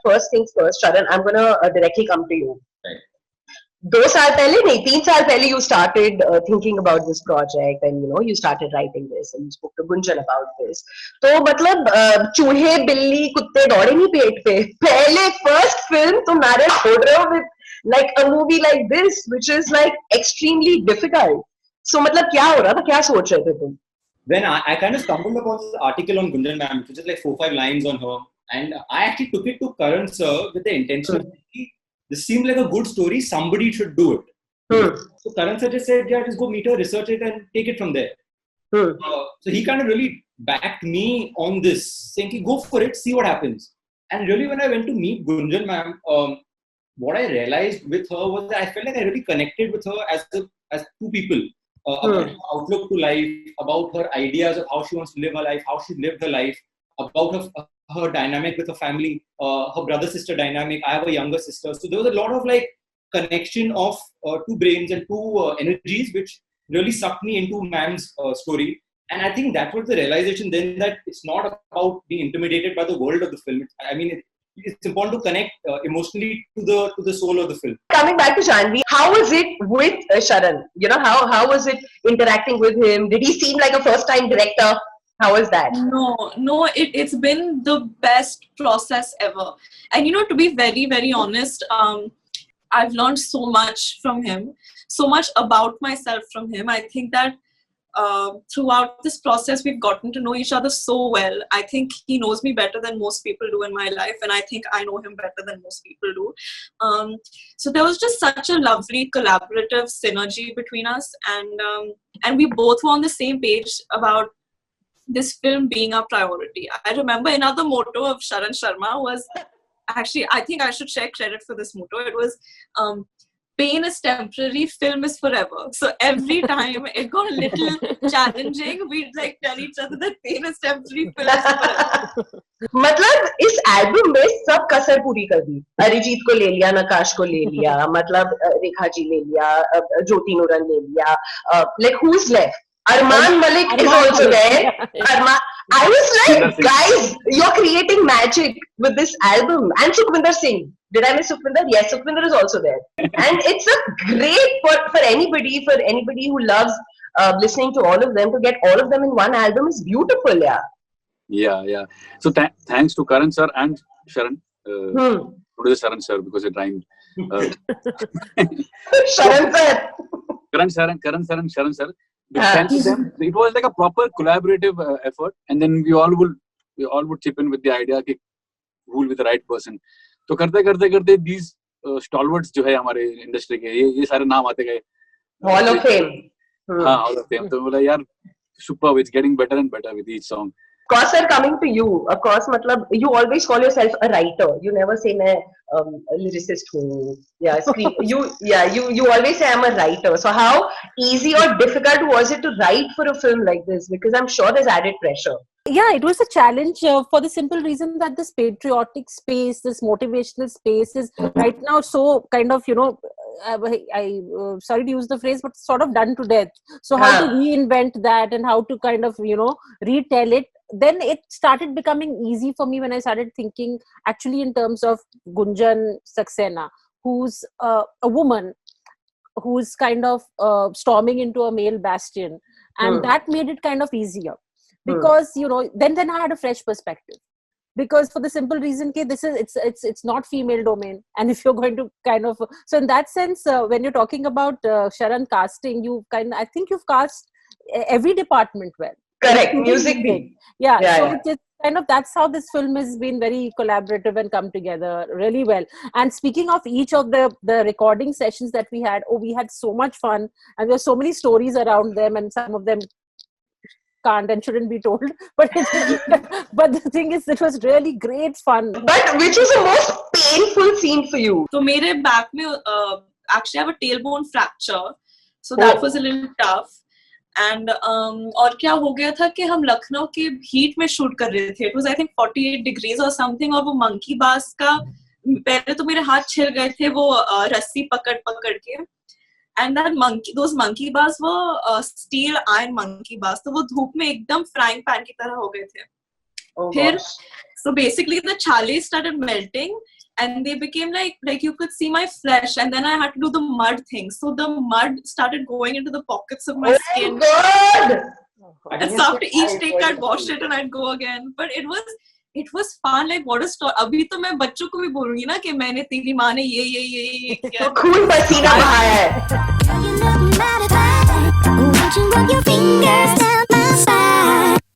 first things first, Sharan, I'm gonna directly come to you. Right. 2 साल पहले नहीं, 3 साल पहले you started thinking about this project, and you started writing this, and you spoke to Gunjan about this. तो मतलब चूहे बिल्ली कुत्ते दौड़े नहीं पेट पे, पहले first film तुम narrate हो रहे हो with like a movie like this, which is like extremely difficult. So मतलब क्या हो रहा था, क्या सोच रहे थे तुम? When I kind of stumbled upon this article on Gunjan ma'am, which is like 4-5 lines on her, and I actually took it to Karan sir with the intention of this seemed like a good story, somebody should do it. So Karan sir just said, yeah, just go meet her, research it, and take it from there. So he kind of really backed me on this, saying, go for it, see what happens. And really, when I went to meet Gunjan ma'am, what I realized with her was that I felt like I really connected with her as two people. About her outlook to life, about her ideas of how she wants to live her life, how she lived her life, about her dynamic with her family, her brother-sister dynamic. I have a younger sister. So there was a lot of like connection of two brains and two energies, which really sucked me into ma'am's story. And I think that was the realization then, that it's not about being intimidated by the world of the film. I mean, it's important to connect emotionally to the soul of the film. Coming back to Janhvi, how was it with Sharan? How was it interacting with him? Did he seem like a first-time director? How was that? No, it's been the best process ever. And to be very, very honest, I've learned so much from him, so much about myself from him. I think that throughout this process, we've gotten to know each other so well. I think he knows me better than most people do in my life, and I think I know him better than most people do. So there was just such a lovely collaborative synergy between us, and we both were on the same page about this film being our priority. I remember another motto of Sharan Sharma was, actually, I think I should share credit for this motto. It was, pain is temporary, film is forever. So every time it got a little challenging, we'd like tell each other that pain is temporary, film is forever. मतलब इस album में सब कसर पूरी कर दी. अरिजीत को ले लिया, नकाश को ले लिया, मतलब रेखा जी ले लिया, ज्योति नूरन ले लिया. Like who's left? Arman Malik is also there. I was like, guys, you're creating magic with this album. And Sukhvinder Singh. Did I miss Sukhvinder? Yes, Sukhvinder is also there. And it's a great for anybody who loves listening to all of them, to get all of them in one album is beautiful, yeah. Yeah. So thanks to Karan sir and Sharan. What is Sharan sir, because it rhymed. Sharan sir. Karan sir and Sharan sir. Thanks to them, it was like a proper collaborative effort, and then we all would chip in with the idea कि who will be the right person. तो करते these stalwarts जो है हमारे industry के ये सारे नाम आते गए. Hall of Fame. हाँ, Hall of Fame. तो बोला यार superb, it's getting better and better with each song. Kausar, coming to you, of course, matlab, you always call yourself a writer. You never say मैं lyricist हूँ. You always say I'm a writer. So how easy or difficult was it to write for a film like this? Because I'm sure there's added pressure. Yeah, it was a challenge for the simple reason that this patriotic space, this motivational space is right now so kind of, I sorry to use the phrase, but sort of done to death. So how to reinvent that and how to kind of, retell it. Then it started becoming easy for me when I started thinking actually in terms of Gunjan Saxena, who's a woman who's kind of storming into a male bastion. And that made it kind of easier. Because, then I had a fresh perspective. Because for the simple reason that it's not female domain. And if you're going to kind of... So in that sense, when you're talking about Sharan casting, I think you've cast every department well. Correct. Music being. Yeah. It's kind of, that's how this film has been very collaborative and come together really well. And speaking of each of the recording sessions that we had, we had so much fun. And there were so many stories around them, and some of them can't and shouldn't be told, but the thing is, it was really great fun. But which was the most painful scene for you? So मेरे back में actually I have a tailbone fracture, so that was a little tough. And और क्या हो गया था कि हम लखनऊ के heat में shoot कर रहे थे. It was I think 48 degrees or something, और वो monkey bars का पहले तो मेरे हाथ छिल गए थे वो रस्सी पकड़ के. And those monkey bars were steel iron monkey bars. तो वो धूप में एकदम frying pan की तरह हो गए थे. फिर, so basically the chale started melting and they became like you could see my flesh, and then I had to do the mud thing. So the mud started going into the pockets of my skin. God! And so after each take, I'd wash it and I'd go again. But it was fun. Like what a story. अभी तो मैं बच्चों को भी बोलूँगी ना कि मैंने तेरी माँ ने ये किया. खून पसीना बहाया है.